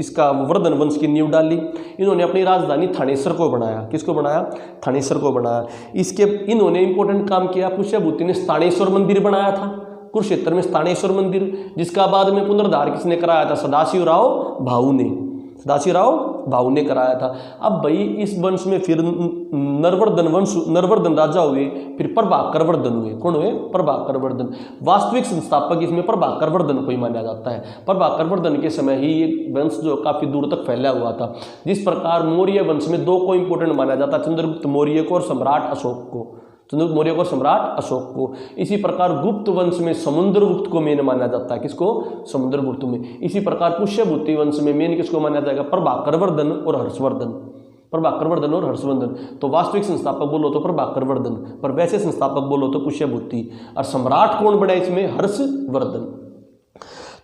इसका वर्धन वंश की नींव डाली। इन्होंने अपनी राजधानी थानेसर को बनाया। किसको बनाया? थानेसर को बनाया। इसके इन्होंने इंपॉर्टेंट काम किया। पुष्यभूति ने स्थानेश्वर मंदिर बनाया था कुरुक्षेत्र में, स्थानेश्वर मंदिर, जिसका बाद में पुनर्धार किसने कराया था? सदाशिवराव भाऊ ने, सदाशिवराव भाऊ ने कराया था। अब भाई इस वंश में फिर नरवर्धन राजा हुए, फिर प्रभाकर वर्धन हुए। कौन हुए? प्रभाकर वर्धन। वास्तविक संस्थापक इसमें प्रभाकर वर्धन को ही माना जाता है। प्रभाकर वर्धन के समय ही ये वंश जो काफी दूर तक फैला हुआ था। जिस प्रकार मौर्य वंश में 2 को इंपोर्टेंट माना जाता है, चंद्रगुप्त मौर्य को और सम्राट अशोक को, चंद्रगुप्त मौर्य को सम्राट अशोक को। इसी प्रकार गुप्त वंश में समुद्रगुप्त को मेन माना जाता है। किसको? समुद्रगुप्त में। इसी प्रकार पुष्यभूति वंश में मेन किसको माना जाएगा? प्रभाकर वर्धन और हर्षवर्धन। प्रभाकर वर्धन और हर्षवर्धन। तो वास्तविक संस्थापक बोलो तो प्रभाकर वर्धन, पर वैसे संस्थापक बोलो तो पुष्यभूति। और सम्राट कौन बना इसमें? हर्षवर्धन।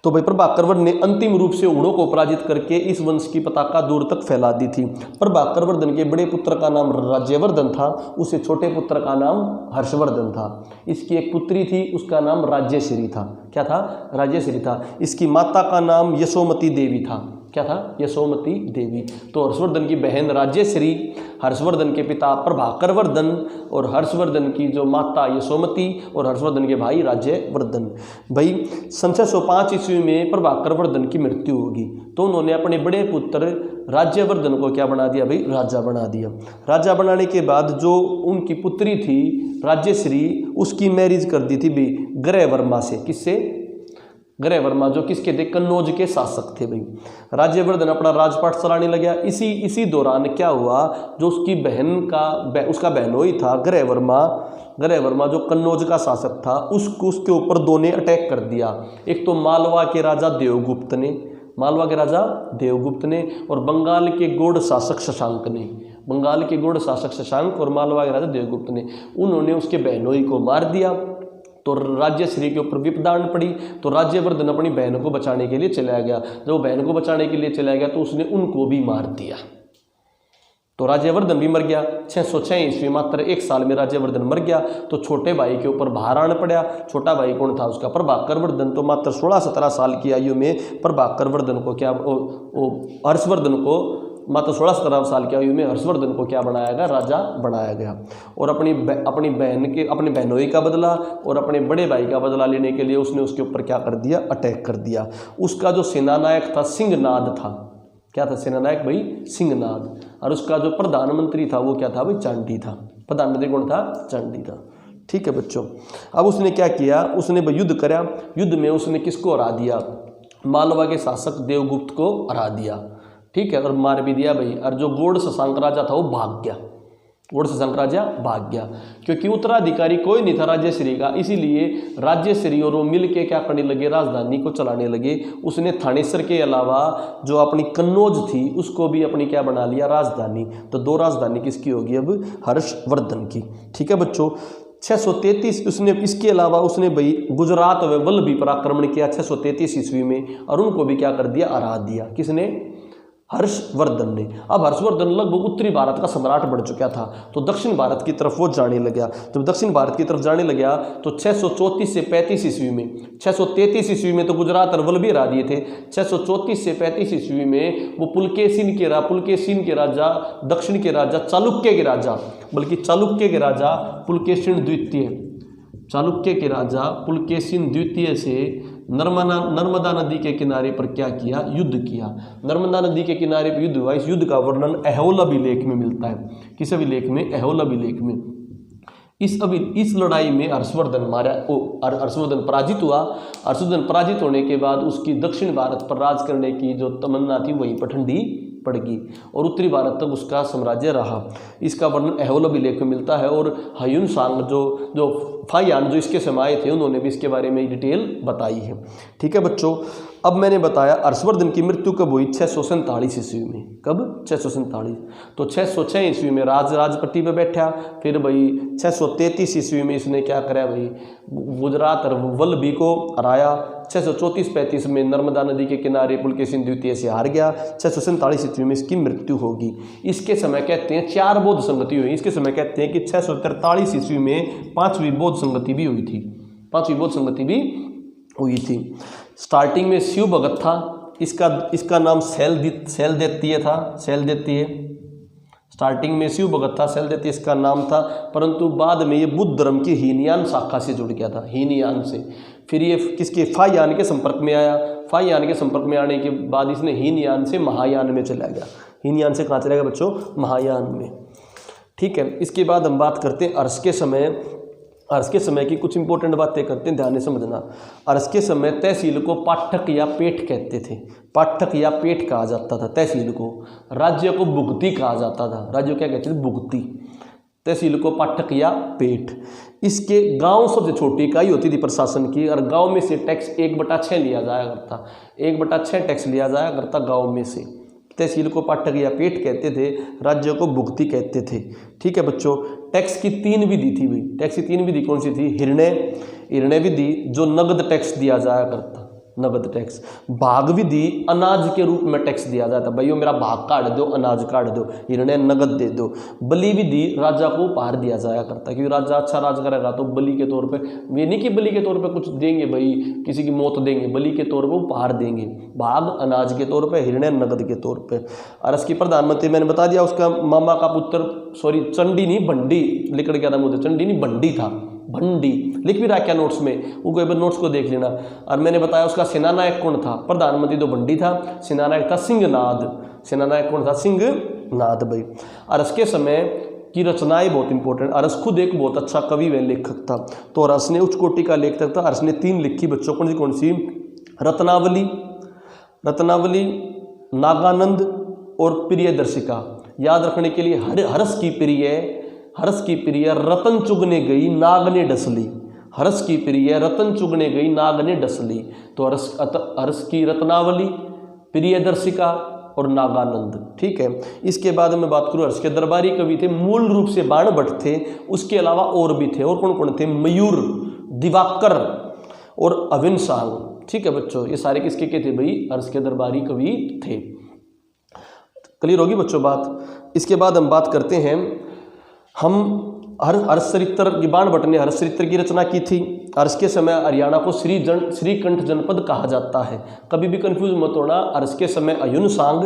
तो भाई प्रभाकर वर्धन ने अंतिम रूप से हुणों को पराजित करके इस वंश की पताका दूर तक फैला दी थी। प्रभाकर वर्धन के बड़े पुत्र का नाम राज्यवर्धन था, उससे छोटे पुत्र का नाम हर्षवर्धन था। इसकी एक पुत्री थी, उसका नाम राज्यश्री था। क्या था? राज्यश्री था। इसकी माता का नाम यशोमती देवी था। क्या था? यशोमती देवी। तो हर्षवर्धन की बहन राज्यश्री, हर्षवर्धन के पिता प्रभाकर वर्धन और हर्षवर्धन की जो माता यशोमती और हर्षवर्धन के भाई राज्यवर्धन। भाई 605 ईस्वी में प्रभाकर वर्धन की मृत्यु होगी। तो उन्होंने अपने बड़े पुत्र राज्यवर्धन को क्या बना दिया भाई? राजा बना दिया। राजा बनाने के बाद जो उनकी पुत्री थी राज्यश्री, उसकी मैरिज कर दी थी भाई ग्रहवर्मा से। किससे? ग्रहवर्मा, जो किसके थे? कन्नौज के शासक थे भाई। राज्यवर्धन अपना राजपाट चलाने लगा। इसी दौरान क्या हुआ? जो उसकी बहन का उसका बहनोई था ग्रहवर्मा जो कन्नौज का शासक था, उसके ऊपर 2 ने अटैक कर दिया। एक तो मालवा के राजा देवगुप्त ने और बंगाल के गौड़ शासक शशांक ने। बंगाल के गौड़ शासक शशांक और मालवा के राजा देवगुप्त ने, उन्होंने उसके बहनोई को मार दिया। तो राज्यश्री के ऊपर विपदान पड़ी। तो राज्यवर्धन अपनी बहन को बचाने के लिए चला गया। जब वो बहन को बचाने के लिए चला गया तो उसने उनको भी मार दिया। तो राज्यवर्धन भी मर गया। 606 ईस्वी, मात्र 1 साल में राज्यवर्धन मर गया। तो छोटे भाई के ऊपर भार आना पड़ा। छोटा भाई कौन था? उसका प्रभाकर वर्धन। तो मात्र 16-17 साल की आयु में प्रभाकर वर्धन को क्या हर्षवर्धन को मात्र 16-17 साल की आयु में हर्षवर्धन को क्या बनाया गया? राजा बनाया गया। और अपनी बहनोई का बदला और अपने बड़े भाई का बदला लेने के लिए उसने उसके ऊपर क्या कर दिया? अटैक कर दिया। उसका जो सेनानायक था सिंहनाद था। क्या था सेनानायक भाई? सिंहनाद। और उसका जो प्रधानमंत्री था वो क्या था भाई? चांडी था। प्रधानमंत्री कौन था? चांडी था। ठीक है बच्चों। अब उसने क्या किया? उसने युद्ध करा। युद्ध में उसने किसको हरा दिया? मालवा के शासक देवगुप्त को हरा दिया। ठीक है, और मार भी दिया भाई। और जो गौड़ शशांक राजा था वो भाग गया। गौड़ शशांक राजा भाग गया क्योंकि उत्तराधिकारी कोई नहीं था राज्यश्री का। इसीलिए राज्यश्री और वो मिल के क्या करने लगे? राजधानी को चलाने लगे। उसने थानेसर के अलावा जो अपनी कन्नौज थी उसको भी अपनी क्या बना लिया? राजधानी। तो 2 राजधानी किसकी होगी अब? हर्षवर्धन की। ठीक है बच्चों। 633 उसने, इसके अलावा उसने भाई गुजरात व वल्लभी पर आक्रमण किया 633 ईस्वी में, और उनको भी क्या कर दिया, हरा दिया। किसने? हर्षवर्धन ने। अब हर्षवर्धन लगभग उत्तरी भारत का सम्राट बन चुका था, तो दक्षिण भारत की तरफ वो जाने लगा। जब दक्षिण भारत की तरफ जाने लगा तो 634 से 35 ईस्वी में, 633 ईस्वी में तो गुजरात और वल्लभी हरा दिए थे, 634 से 35 ईस्वी में वो पुलकेशिन के राजा, दक्षिण के राजा, चालुक्य के राजा, बल्कि चालुक्य के राजा पुलकेशिन द्वितीय, चालुक्य के राजा पुलकेशिन द्वितीय से नर्मदा नदी के किनारे पर क्या किया, युद्ध किया। नर्मदा नदी के किनारे पर युद्ध हुआ। इस युद्ध का वर्णन अहोलाभिलेख में मिलता है। किस अभिलेख में? अहोलाभिलेख में। इस लड़ाई में हर्षवर्धन पराजित हुआ। हर्षवर्धन पराजित होने के बाद उसकी दक्षिण भारत पर राज करने की जो तमन्ना थी वहीं पर ठंडी पड़ गई, और उत्तरी भारत तक उसका साम्राज्य रहा। इसका वर्णन अहोलाभिलेख में मिलता है। और ह्युनसांग जो फाहियान जो इसके समय आए थे, उन्होंने भी इसके बारे में डिटेल बताई है। ठीक है बच्चों, अब मैंने बताया हर्षवर्धन की मृत्यु कब हुई? 647 ईस्वी में। कब? 647। तो 606 ईस्वी में राजपट्टी पे बैठा। फिर भाई 633 ईस्वी में इसने क्या करा भाई, गुजरात और वल्लभी को हराया। 634-35 में नर्मदा नदी के किनारे पुलकेशिन द्वितीय से हार गया। 647 ईस्वी में इसकी मृत्यु होगी। इसके समय कहते हैं 4 बौद्ध संगति हुई। इसके समय कहते हैं कि 643 ईस्वी में 5वीं बौद्ध संगति भी हुई थी। 5वीं बौद्ध संगति भी हुई थी। स्टार्टिंग में शिव भगत था, इसका नाम शैलदेतीय था। शैलदेतीय स्टार्टिंग में शिव भगत था, शैलदेतीय इसका नाम था, परंतु बाद में ये बुद्ध धर्म की हीनयान शाखा से जुड़ गया था, हीनयान से। फिर ये किसके? फाहियान के संपर्क में आया। फाहियान के संपर्क में आने के बाद इसने हीनयान से महायान में चला गया। हीनयान से कहाँ चला गया बच्चों? महायान में। ठीक है, इसके बाद हम बात करते हैं अर्श के समय। अर्श के समय की कुछ इंपॉर्टेंट बातें करते हैं, ध्यान से समझना। अर्श के समय तहसील को पाठक या पेठ कहते थे। पाठक या पेठ कहा जाता था तहसील को। राज्य को भुगती कहा जाता था। राज्य को क्या कहते थे? भुगती। तहसील को पाठक या पेठ। इसके गांव सबसे छोटी इकाई होती थी प्रशासन की, और गांव में से टैक्स 1/6 लिया जाया करता। 1/6 टैक्स लिया जाया करता गांव में से। तहसील को पाठक या पेठ कहते थे, राज्य को भुगती कहते थे। ठीक है बच्चों, टैक्स की 3 विधि थी भाई। टैक्स की 3 विधि कौन सी थी? हिरण्य विधि जो नगद टैक्स दिया जाया करता, नगद टैक्स। भाग विधि अनाज के रूप में टैक्स दिया जाता, भाई यो मेरा भाग काट दो, अनाज काट दो, हिरण्य नगद दे दो। बलि विधि राजा को उपहार दिया जाया करता, क्योंकि राजा अच्छा राज करेगा तो बलि के तौर पे, ये नहीं कि बलि के तौर पे कुछ देंगे भाई, किसी की मौत देंगे, बलि के तौर पे उपहार देंगे। भाग अनाज के तौर पे, हिरण्य नगद के तौर पे। और इसकी प्रधानमंत्री मैंने बता दिया, उसका मामा का पुत्र, चंडी नहीं भंडी लिखड़ गया था मुझे, चंडी नहीं भंडी था, भंडी लिख भी रहा क्या नोट्स में, वो कोई नोट्स को देख लेना। और मैंने बताया उसका सेनानायक कौन था? प्रधानमंत्री तो भंडी था, सेनानायक था सिंहनाद। सेनानायक कौन था? सिंहनाद भाई। अरस के समय की रचनाएं बहुत इंपॉर्टेंट। अरस खुद एक बहुत अच्छा कवि व लेखक था, तो अरस ने उच्च कोटि का लेखक था। अरस ने 3 लिखी बच्चों, कौन सी? रत्नावली, नागानंद और प्रियदर्शिका। याद रखने के लिए हरस की प्रिय रतन चुगने गई नाग ने डसली। हरस की प्रिय रतन चुगने गई नाग ने डसली। तो हरस की रत्नावली, प्रियदर्शिका और नागानंद। ठीक है, इसके बाद मैं बात करूँ, हर्ष के दरबारी कवि थे मूल रूप से बाणभट्ट थे, उसके अलावा और भी थे। और कौन कौन थे? मयूर, दिवाकर और अविनसांग। ठीक है बच्चों, ये सारे किसके के थे भाई? हर्ष के दरबारी कवि थे। क्लियर होगी बच्चों बात। इसके बाद हम बात करते हैं, हम हर्षचरित्र, बाणभट्ट ने हर्षचरित्र की रचना की थी। हर्ष के समय हरियाणा को श्रीकंठ जनपद कहा जाता है। कभी भी कंफ्यूज मत होना। हर्ष के समय अयुनसांग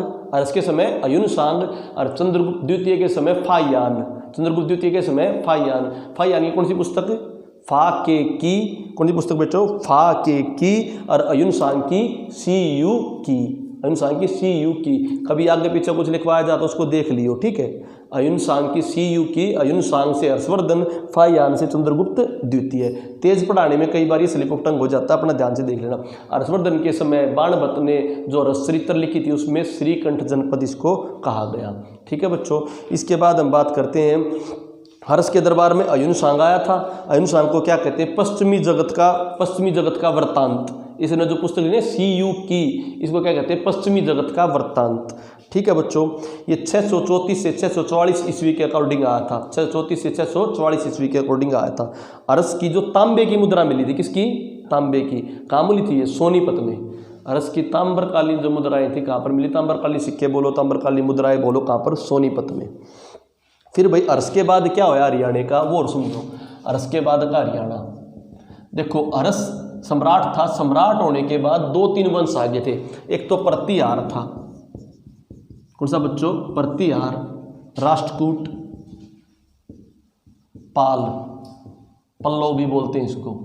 और चंद्रगुप्त द्वितीय के समय फाहियान। चंद्रगुप्त द्वितीय के समय फाहियान। फाहियान की कौन सी पुस्तक? फा के की। कौन सी पुस्तक बच्चों? फा के की। और अयुनसांग की CU की। अयुनसांग की CU की। कभी आगे पीछे कुछ लिखवाया जाता उसको देख लियो। ठीक है, अयुनसांग की CU की। अयुनसांग से हर्षवर्धन, फाहियान से चंद्रगुप्त द्वितीय। तेज पढ़ाने में कई बार ये स्लिप ऑफ टंग हो जाता है, अपना ध्यान से देख लेना। हर्षवर्धन के समय बाणभट्ट ने जो हर्षचरित्र लिखी थी उसमें श्रीकंठ जनपद इसको कहा गया। ठीक है बच्चों, इसके बाद हम बात करते हैं, हर्ष के दरबार में अयुनसांग आया था। अयुनसांग को क्या कहते हैं? पश्चिमी जगत का वृत्तांत। इसने जो पुस्तक लिखी CU की, इसको क्या कहते हैं? पश्चिमी जगत का वृत्तांत। ठीक है बच्चों, ये 634 से 644 ईस्वी के अकॉर्डिंग आया था, 634 से 644 ईस्वी के अकॉर्डिंग आया था। अरस की जो तांबे की मुद्रा मिली थी, किसकी? तांबे की। कहाँ मिली थी? ये सोनीपत में। अरस की ताम्रकालीन जो मुद्राएं थी कहाँ पर मिली? ताम्रकालीन सिक्के बोलो, ताम्रकालीन मुद्राएं बोलो, कहाँ पर? सोनीपत में। फिर भाई अरस के बाद क्या होया हरियाणा का, वो और समझो। अरस के बाद का हरियाणा, देखो अरस सम्राट था, सम्राट होने के बाद 2-3 वंश आगे थे। एक तो प्रतिहार था, कौन सा बच्चों? प्रतिहार, राष्ट्रकूट, पाल, पल्लव भी बोलते हैं इसको।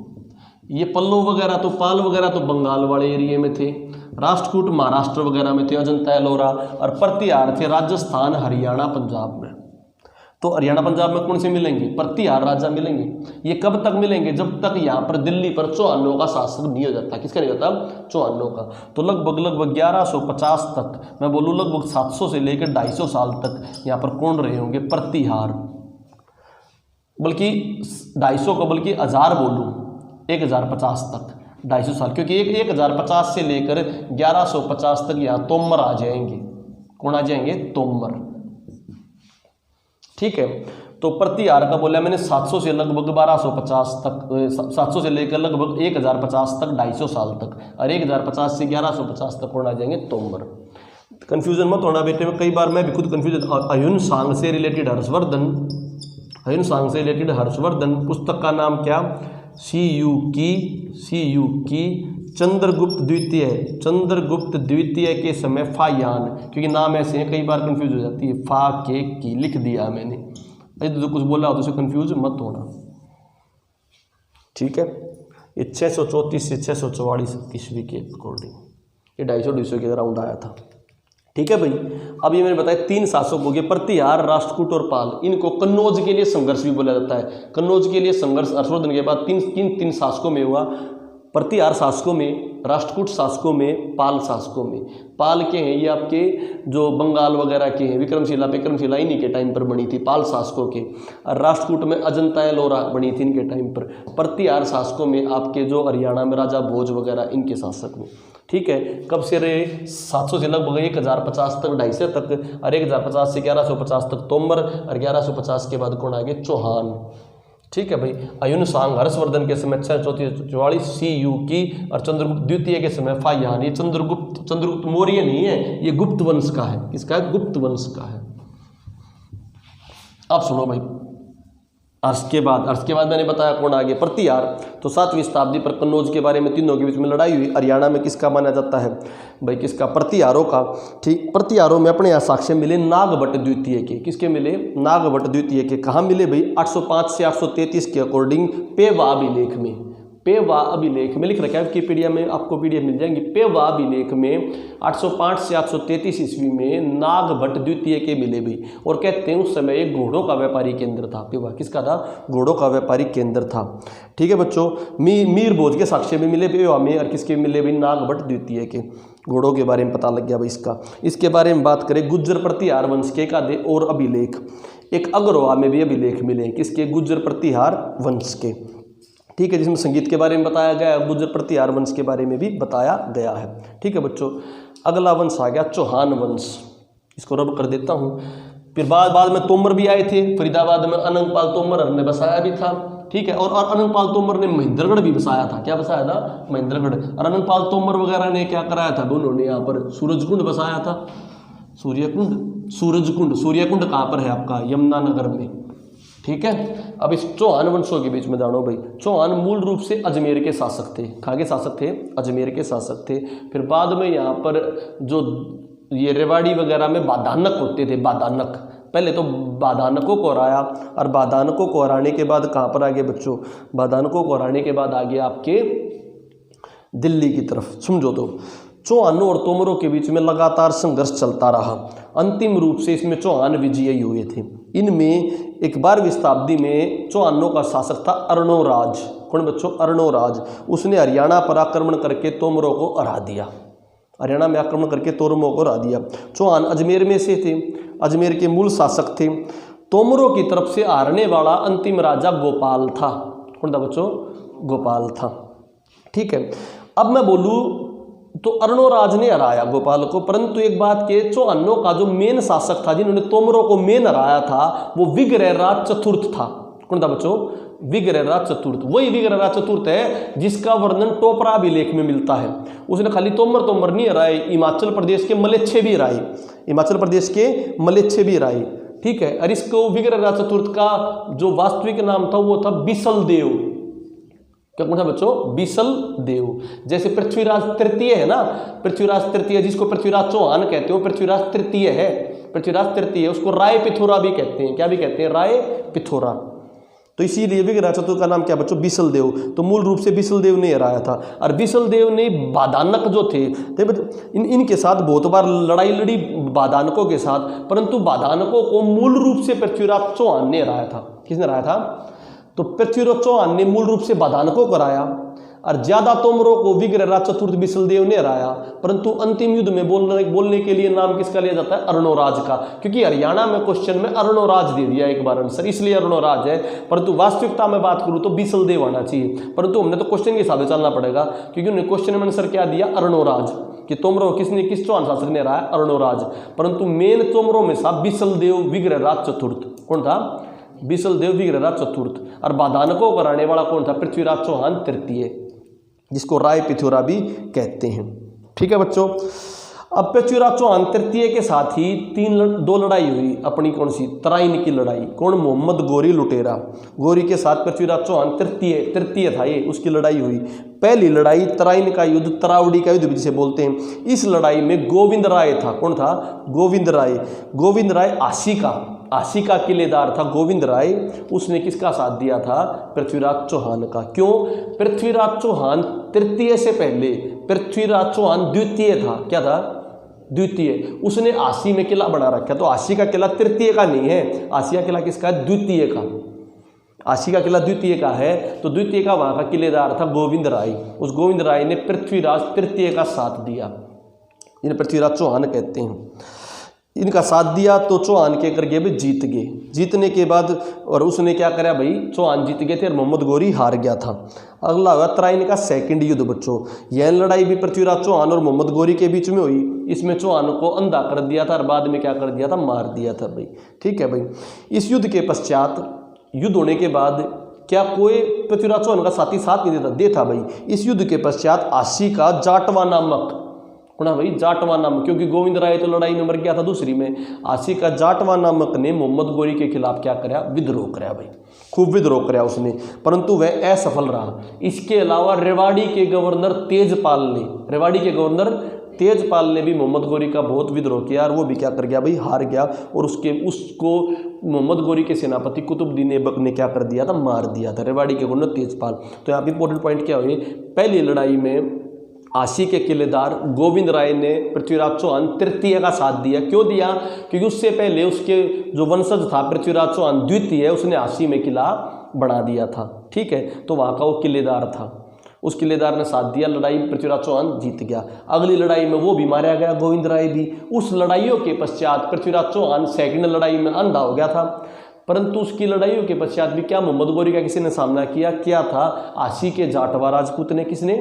ये पल्लव वगैरह तो, पाल वगैरह तो बंगाल वाले एरिया में थे, राष्ट्रकूट महाराष्ट्र वगैरह में थे, अजंता एलोरा, और प्रतिहार थे राजस्थान, हरियाणा, पंजाब में। तो हरियाणा पंजाब में कौन से मिलेंगे? प्रतिहार राजा मिलेंगे। ये कब तक मिलेंगे? जब तक यहाँ पर दिल्ली पर चौहानों का शासक नहीं हो जाता। किसका नहीं होता? चौहानों का। तो लगभग 1150 तक, मैं बोलूँ लगभग 700 से लेकर 250 साल तक यहाँ पर कौन रहे होंगे? प्रतिहार। बल्कि 250 को, बल्कि 1000 बोलूँ, 1050 तक, 250 साल, क्योंकि 1050 से लेकर 1150 तक यहाँ तोमर आ जाएंगे। कौन आ जाएंगे? तोमर। ठीक है, तो प्रतिहार का बोला मैंने 700 से लगभग 1250 तक, 700 से लेकर लगभग 1050 तक, 250 साल तक, और 1050 से 1150 तक कौन आ जाएंगे? तोमर। कंफ्यूजन मत होना बेटे में, कई बार मैं भी खुद कंफ्यूज। अयुन सांग से रिलेटेड हर्षवर्धन, अयुन सांग से रिलेटेड हर्षवर्धन, पुस्तक का नाम क्या? सीयू की चंद्रगुप्त द्वितीय, चंद्रगुप्त द्वितीय के समय फायान, क्योंकि नाम ऐसे हैं कई बार कंफ्यूज हो जाती है। फा के की लिख दिया मैंने, यदि तो कुछ बोला हो तो उसे कंफ्यूज मत होना। ठीक है, ये 634 से 644 ईस्वी के अकॉर्डिंग, ये 250 के अराउंड आया था। ठीक है भाई, अब ये मैंने बताया 3 शासक हो गए, प्रतिहार, राष्ट्रकूट और पाल। इनको कन्नौज के लिए संघर्ष भी बोला जाता है। कन्नौज के लिए संघर्ष हर्षवर्धन के बाद तीन शासकों में हुआ, प्रतिहार शासकों में, राष्ट्रकूट शासकों में, पाल शासकों में। पाल के हैं ये आपके जो बंगाल वगैरह के हैं, विक्रमशिला इन्हीं के टाइम पर बनी थी, पाल शासकों के। और राष्ट्रकूट में अजंता एलोरा बनी थी इनके टाइम पर। प्रतिहार शासकों में आपके जो हरियाणा में राजा भोज वगैरह, इनके शासक में। ठीक है, कब से रहे? 700 से लगभग 1050 तक, 250 तक, और 1050 से 1150 तक तोमर, और 1150 के बाद कौन आ गए? चौहान। ठीक है भाई, अयुन सांग हर्षवर्धन के समय 644 सीयू की, और चंद्रगुप्त द्वितीय के समय फायान। ये चंद्रगुप्त मौर्य नहीं है, ये गुप्त वंश का है। किसका है? गुप्त वंश का है। अब सुनो भाई, अर्श के बाद मैंने बताया कौन आगे? प्रतिहार। तो 7वीं शताब्दी पर कन्नौज के बारे में तीनों के बीच में लड़ाई हुई। हरियाणा में किसका माना जाता है भाई? किसका? प्रतिहारों का। ठीक, प्रतिहारों में अपने यहाँ साक्ष्य मिले नागभट्ट द्वितीय के। किसके मिले? नागभट्ट द्वितीय के। कहाँ मिले भाई? 805 से 833 के अकॉर्डिंग पेवा अभिलेख में। पेवा अभिलेख में लिख रखा है विकिपीडिया में, आपको पीडीएफ मिल जाएंगी। पेवा अभिलेख में 805 से 833 ईस्वी में नागभट्ट द्वितीय के मिले भी, और कहते हैं उस समय एक घोड़ों का व्यापारी केंद्र था। पेवा किसका था? घोड़ों का व्यापारी केंद्र था। ठीक है बच्चों, मीर भोज के साक्ष्य भी मिले पेवा में, और किसके मिले भी? नागभट्ट द्वितीय के। घोड़ों के बारे में पता लग गया भाई इसका। इसके बारे में बात करें, गुज्जर प्रतिहार वंश के एकाधे और अभिलेख। एक अग्रवा में भी अभिलेख मिले, किसके? गुज्जर प्रतिहार वंश के। ठीक है, जिसमें संगीत के बारे में बताया गया है, गुज्जर प्रतिहार वंश के बारे में भी बताया गया है। ठीक है बच्चों, अगला वंश आ गया चौहान वंश। इसको रब कर देता हूँ। फिर बाद में तोमर भी आए थे। फरीदाबाद में अनंगपाल तोमर ने बसाया भी था। ठीक है, और अनंगपाल तोमर ने महेंद्रगढ़ भी बसाया था। क्या बसाया था? महेंद्रगढ़। और अनंगपाल तोमर वगैरह ने क्या कराया था? उन्होंने यहाँ पर सूरजकुंड बसाया था। सूर्यकुंड कहाँ पर है आपका? यमुनानगर में। ठीक है, अब इस चौहान वंशों के बीच में जानो भाई। चौहान मूल रूप से अजमेर के शासक थे। कहाँ के शासक थे? अजमेर के शासक थे। फिर बाद में यहाँ पर जो ये रेवाड़ी वगैरह में बादानक होते थे, बादानक, पहले तो बादानकों को हराया, और बादानकों को हराने के बाद कहाँ पर आ गए बच्चों? बादानकों को हराने के बाद आ गए आपके दिल्ली की तरफ। समझो तो चौहानों और तोमरों के बीच में लगातार संघर्ष चलता रहा। अंतिम रूप से इसमें चौहान विजयी हुए थे। इनमें एक 12वीं शताब्दी में चौहानों का शासक था अर्णोराज। कौन बच्चों? अर्णोराज। उसने हरियाणा पर आक्रमण करके तोमरों को हरा दिया। हरियाणा में आक्रमण करके तोमरों को हरा दिया। चौहान अजमेर में से थे, अजमेर के मूल शासक थे। तोमरों की तरफ से हारने वाला अंतिम राजा गोपाल था। कौन था बच्चों? गोपाल था। ठीक है, अब मैं बोलूँ तो अर्णोराज ने हराया गोपाल को। परंतु एक बात के, चौहानों का जो मेन शासक था जिन्होंने तोमरों को मेन हराया था, वो विग्रहराज चतुर्थ था। कौन था बच्चों? विग्रहराज चतुर्थ। वही विग्रहराज चतुर्थ है जिसका वर्णन टोपरा अभिलेख में मिलता है। उसने खाली तोमर नहीं हराए, हिमाचल प्रदेश के मलेच्छे भी हराए, हिमाचल प्रदेश के मलेच्छे भी हराए। ठीक है। और इसको विग्रहराज चतुर्थ का जो वास्तविक नाम था वो था बिसल देव। क्या कौन था बच्चों? बिसल देव। जैसे पृथ्वीराज तृतीय है ना, पृथ्वीराज तृतीय जिसको पृथ्वीराज चौहान कहते हो, पृथ्वीराज तृतीय है, पृथ्वीराज तृतीय, उसको राय पिथोरा भी कहते हैं। क्या भी कहते हैं? राय पिथोरा। तो इसीलिए विग्रहराज चतुर्थ का नाम क्या बच्चों? बिसल देव। तो मूल रूप से बिसल देव ने हराया था। और बिसल देव ने बादानक जो थे इनके साथ बहुत बार लड़ाई लड़ी, बादानकों के साथ, परंतु बादानकों को मूल रूप से पृथ्वीराज चौहान ने हराया था। किसने हराया था? तो पृथ्वीराज चौहान ने मूल रूप से बादानकों को हराया, और ज्यादा तोमरों को विग्रहराज चतुर्थ बिसल देव ने हराया। परंतु अंतिम युद्ध में बोलने के लिए नाम किसका लिया जाता है? अर्णोराज का, क्योंकि हरियाणा में क्वेश्चन में अर्णोराज दे दिया एक बार आंसर, इसलिए अर्णोराज है। परंतु वास्तविकता में बात करूं तो बिसल देव आना चाहिए, परंतु हमने तो क्वेश्चन के हिसाब से चलना पड़ेगा, क्योंकि उन्होंने क्वेश्चन में आंसर क्या दिया? अर्णोराज, कि तोमरों किस चौहान शासक ने हराया? अर्णोराज। परंतु मेन तोमरों में था बिसल देव विग्रहराज चतुर्थ। कौन था? बिसल देव विग्रहराज चतुर्थ। और बादानकों को हराने वाला कौन था? पृथ्वीराज चौहान तृतीय, जिसको राय पिथोरा भी कहते हैं। ठीक है बच्चों। अब पृथ्वीराज चौहान तृतीय के साथ ही दो लड़ाई हुई अपनी। कौन सी? तराइन की लड़ाई। कौन? मोहम्मद गोरी लुटेरा। गोरी के साथ पृथ्वीराज चौहान तृतीय था ये, उसकी लड़ाई हुई। पहली लड़ाई तराइन का युद्ध, तरावड़ी का युद्ध जिसे बोलते हैं। इस लड़ाई में गोविंद राय था। कौन था? गोविंद राय। गोविंद राय आशी का किलेदार था गोविंद राय। उसने किसका साथ दिया था? पृथ्वीराज चौहान का। क्यों? पृथ्वीराज चौहान तृतीय से पहले पृथ्वीराज चौहान द्वितीय था। क्या था? द्वितीय। उसने आशी में किला बना रखा। तो आशी का किला तृतीय का नहीं है, आशी का किला किसका है? द्वितीय का। आशी का किला द्वितीय का है, तो द्वितीय का वहां का किलेदार था गोविंद राय। उस गोविंद राय ने पृथ्वीराज तृतीय का साथ दिया, इन्हें पृथ्वीराज चौहान कहते हैं। इनका साथ दिया तो चौहान के करके भी जीत गए। जीतने के बाद और उसने क्या करा भाई? चौहान जीत गए थे और मोहम्मद गोरी हार गया था। अगला हुआ तराइन का सेकंड युद्ध बच्चों। यह लड़ाई भी पृथ्वीराज चौहान और मोहम्मद गोरी के बीच में हुई। इसमें चौहान को अंधा कर दिया था और बाद में क्या कर दिया था? मार दिया था भाई। ठीक है भाई। इस युद्ध के पश्चात, युद्ध होने के बाद क्या कोई पृथ्वीराज चौहान का साथी साथ नहीं देता भाई। इस युद्ध के पश्चात आशी का जाटवा नामक, भाई जाटवा नामक, क्योंकि गोविंद राय तो लड़ाई में मर गया था दूसरी में। आशी का जाटवा नामक ने मोहम्मद गोरी के खिलाफ क्या कराया? विद्रोह कराया भाई, खूब विद्रोह कराया उसने, परंतु वह असफल रहा। इसके अलावा रेवाड़ी के गवर्नर तेजपाल ने भी मोहम्मद गोरी का बहुत विद्रोह किया और वो भी क्या कर गया भाई? हार गया। और उसको मोहम्मद गोरी के सेनापति कुतुबुद्दीन ऐबक ने क्या कर दिया था? मार दिया था, रेवाड़ी के गवर्नर तेजपाल। तो यहाँ पे इंपॉर्टेंट पॉइंट क्या हुए? पहली लड़ाई में आशी के किलेदार गोविंद राय ने पृथ्वीराज चौहान तृतीय का साथ दिया। क्यों दिया? क्योंकि उससे पहले उसके जो वंशज था पृथ्वीराज चौहान द्वितीय, उसने आशी में किला बना दिया था। ठीक है। तो वहाँ का वो किलेदार था, उस किलेदार ने साथ दिया। लड़ाई पृथ्वीराज चौहान जीत गया। अगली लड़ाई में वो भी मारा गया, गोविंद राय भी। उस लड़ाइयों के पश्चात पृथ्वीराज चौहान सेकंड लड़ाई में अंधा हो गया था। परंतु उसकी लड़ाइयों के पश्चात भी क्या मोहम्मद गोरी का किसी ने सामना किया था? आशी के जाटवा राजपूत ने। किसने?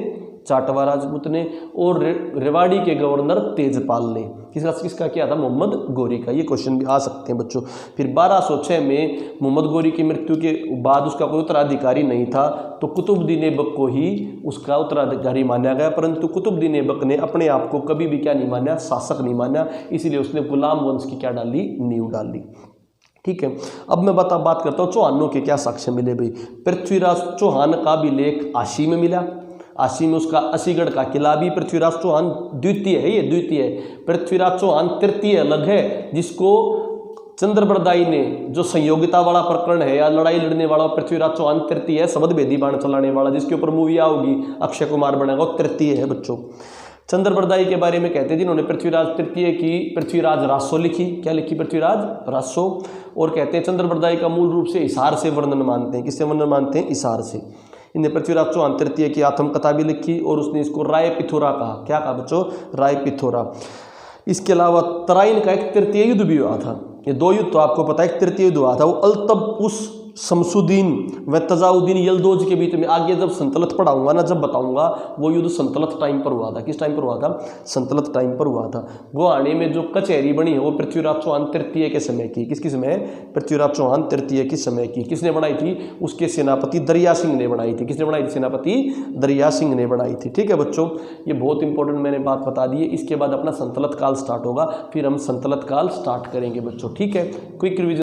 जाटवा राजपूत ने। और रेवाड़ी के गवर्नर तेजपाल ने। किसका किया था? मोहम्मद गोरी का। ये क्वेश्चन भी आ सकते हैं बच्चों। फिर 1206 में मोहम्मद गोरी की मृत्यु के बाद उसका कोई उत्तराधिकारी नहीं था, तो कुतुबुद्दीन ऐबक को ही उसका उत्तराधिकारी माना गया। परंतु कुतुबुद्दीन ऐबक ने अपने आप को कभी भी क्या नहीं माना? शासक नहीं माना। इसीलिए उसने गुलाम वंश की क्या डाली? नींव डाली। ठीक है। अब मैं बात करता हूँ चौहानों के क्या साक्ष्य मिले भाई। पृथ्वीराज चौहान का भी लेख आशी में मिला। आशी में उसका असीगढ़ का किला भी। पृथ्वीराज चौहान द्वितीय है, ये द्वितीय है। पृथ्वीराज चौहान तृतीय अलग है, जिसको चंद्रबरदाई ने, जो संयोगिता वाला प्रकरण है या लड़ाई लड़ने वाला, पृथ्वीराज चौहान तृतीय है। शबद भेदी बाण चलाने वाला, जिसके ऊपर मूवी आओगी, अक्षय कुमार बनेगा, वो तृतीय है बच्चों। चंद्रबरदाई के बारे में कहते हैं जिन्होंने पृथ्वीराज तृतीय की पृथ्वीराज रासो लिखी। क्या लिखी? पृथ्वीराज रासो। और कहते हैं चंद्रबरदाई का मूल रूप से हिसार से वर्णन मानते हैं। किससे वर्णन मानते हैं? हिसार से। इन्हें पृथ्वीराज चौहान तृतीय की आत्मकथा भी लिखी और उसने इसको राय पिथोरा कहा। क्या कहा बच्चों? राय पिथोरा। इसके अलावा तराइन का एक तृतीय युद्ध भी हुआ था। ये दो युद्ध तो आपको पता है। एक तृतीय युद्ध हुआ था, वो अल्तबुस शमसुद्दीन व तजाउद्दीन यलदौज के बीच में, आगे जब संतलत पढ़ाऊंगा ना, जब बताऊंगा, वो युद्ध संतलत टाइम पर हुआ था। किस टाइम पर हुआ था? संतलत टाइम पर हुआ था। गुआहाटी में जो कचहरी बनी है वो पृथ्वीराज चौहान तृतीय के समय की। किसकी समय? पृथ्वीराज चौहान तृतीय की समय की। किसने बनाई थी? उसके सेनापति दरिया सिंह ने बनाई थी। किसने बनाई थी? सेनापति दरिया सिंह ने बनाई थी। ठीक है बच्चों, ये बहुत इंपॉर्टेंट मैंने बात बता दी है। इसके बाद अपना संतलत काल स्टार्ट होगा, फिर हम संतलत काल स्टार्ट करेंगे बच्चों। ठीक है, क्विक रिवीजन।